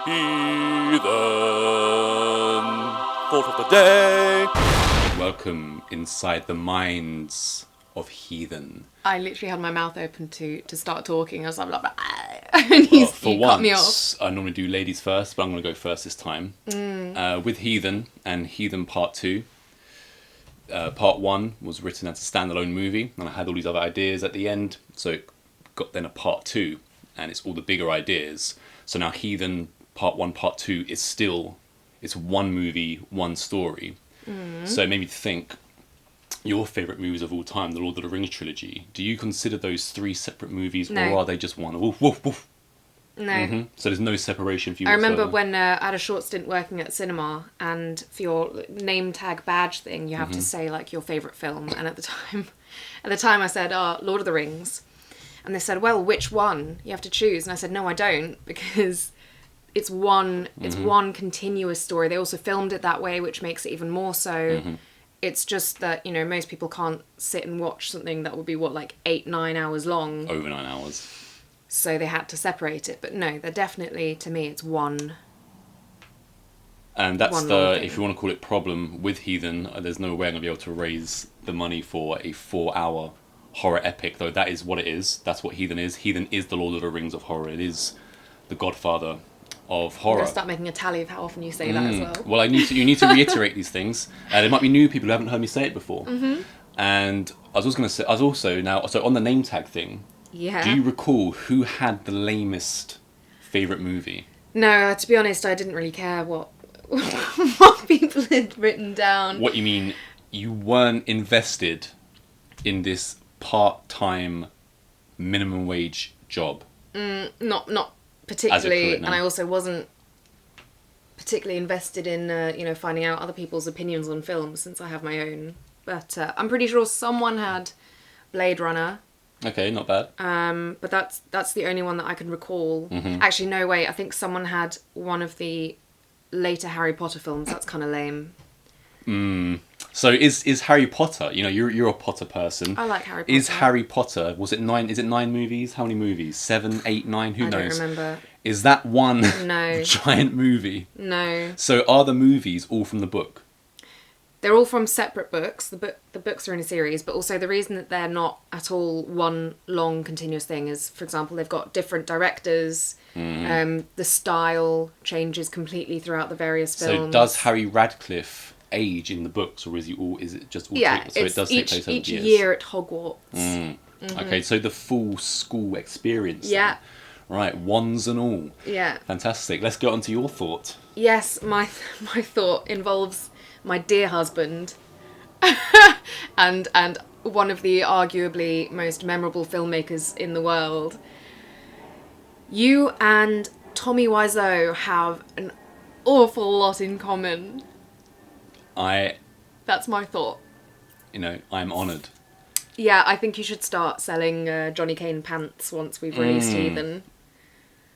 Heathen Thought of the Day. Welcome inside the minds of heathen. I literally had my mouth open to start talking. I was like, and he cut me off. I normally do ladies first, but I'm going to go first this time. With Heathen and Heathen Part 2. Part 1 was written as a standalone movie, and I had all these other ideas at the end, so it got then a Part 2, and it's all the bigger ideas. So now Heathen Part 1, Part 2 is still, it's one movie, one story. So it made me think, your favourite movies of all time, the Lord of the Rings trilogy, do you consider those three separate movies, No. or are they just one? Woof, woof, woof. No. So there's no separation for you I remember whatsoever? when I had a short stint working at cinema, and for your name tag badge thing, you have to say like your favourite film. And at the time I said, Lord of the Rings. And they said, well, which one? You have to choose. And I said, no, I don't, because it's one continuous story. They also filmed it that way, which makes it even more so. It's just that, you know, most people can't sit and watch something that would be, like 8-9 hours long. Over 9 hours. So they had to separate it. But no, they're definitely, to me, it's one. And that's One the, long thing. if you want to call it problem with Heathen, there's no way I'm going to be able to raise the money for a 4-hour horror epic, though that is what it is. That's what Heathen is. Heathen is the Lord of the Rings of horror. It is the godfather of I'm horror. going to start making a tally of how often you say that as well. Well, you need to reiterate these things. There might be new people who haven't heard me say it before. And I was also going to say, so on the name tag thing, Yeah. do you recall who had the lamest favourite movie? No, to be honest, I didn't really care what what people had written down. What you mean, you weren't invested in this part-time minimum wage job? Not particularly, now. and I also wasn't particularly invested in finding out other people's opinions on films, since I have my own. But I'm pretty sure someone had Blade Runner. Okay, not bad. But that's the only one that I can recall. Actually, no, wait. I think someone had one of the later Harry Potter films. That's kind of lame. So is Harry Potter, you know, you're a Potter person. I like Harry Potter. Is Harry Potter, was it 9, is it 9 movies? How many movies? 7, 8, 9, who I knows? don't remember. Is that one No. giant movie? No. So are the movies all from the book? They're all from separate books. The books are in a series, but also the reason that they're not at all one long continuous thing is, for example, they've got different directors. The style changes completely throughout the various films. So does Harry Radcliffe age in the books, or is it just all Yeah, so it does take place over each years? year at Hogwarts. Okay, so the full school experience. then. Yeah. Right, wands and all. Yeah. Fantastic. Let's get on to your thought. Yes, my thought involves my dear husband, and one of the arguably most memorable filmmakers in the world. You and Tommy Wiseau have an awful lot in common. That's my thought. I'm honoured. Yeah, I think you should start selling Johnny Kane pants once we've released Heathen.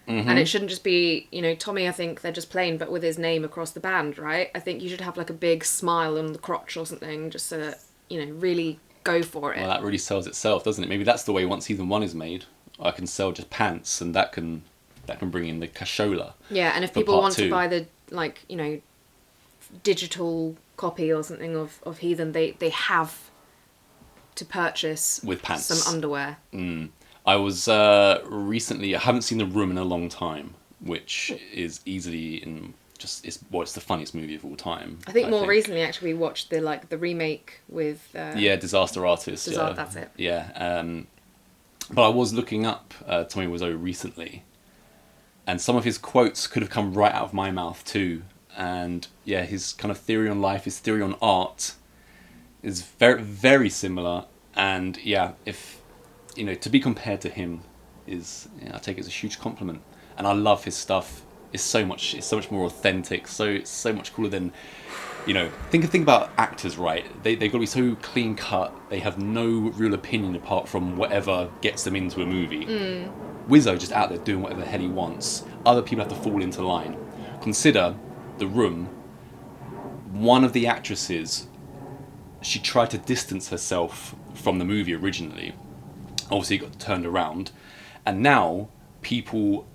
And it shouldn't just be, Tommy, I think they're just plain, but with his name across the band, right? I think you should have like a big smile on the crotch or something, just so that, really go for it. Well, that really sells itself, doesn't it? Maybe that's the way once Season 1 is made, I can sell just pants, and that can bring in the cashola. Yeah, and if for people part want 2. to buy the, digital copy or something of Heathen, they have to purchase With pants. some underwear. I was recently, I haven't seen The Room in a long time, which is easily it's the funniest movie of all time. I think more recently, actually, we watched the remake with... Disaster Artist. That's it. Yeah, but I was looking up Tommy Wiseau recently, and some of his quotes could have come right out of my mouth too. And yeah, his kind of theory on life, his theory on art is very, very similar. And yeah, if, to be compared to him is, I take it as a huge compliment. And I love his stuff. It's so much more authentic, so much cooler than, think about actors, right? They've got to be so clean cut. They have no real opinion apart from whatever gets them into a movie. Wiseau just out there doing whatever the hell he wants. Other people have to fall into line. Consider The Room. One of the actresses, she tried to distance herself from the movie originally. Obviously, it got turned around, and now people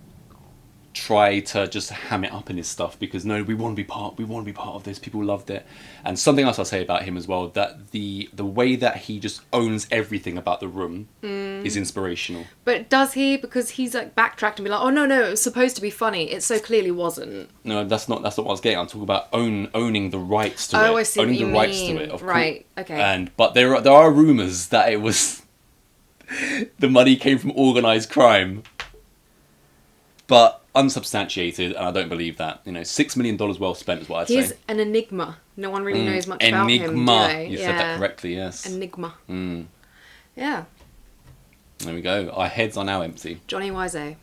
try to just ham it up in his stuff because no, we want to be part of this. People loved it. And something else I'll say about him as well, that the way that he just owns everything about the room is inspirational. But does he? Because he's like backtracked and be like, oh no, it was supposed to be funny. It so clearly wasn't. No, that's not what I was getting. I'm talking about owning the rights to it. Oh, I see owning what you the rights mean. to it. Of Right. course. Okay. But there are rumours that it was the money came from organised crime. But unsubstantiated, and I don't believe that. $6 million well spent is what I'd say. He's an enigma. No one really knows much about him, do they? You said that correctly, yes. Enigma. Yeah. There we go. Our heads are now empty. Jonny Wiseau.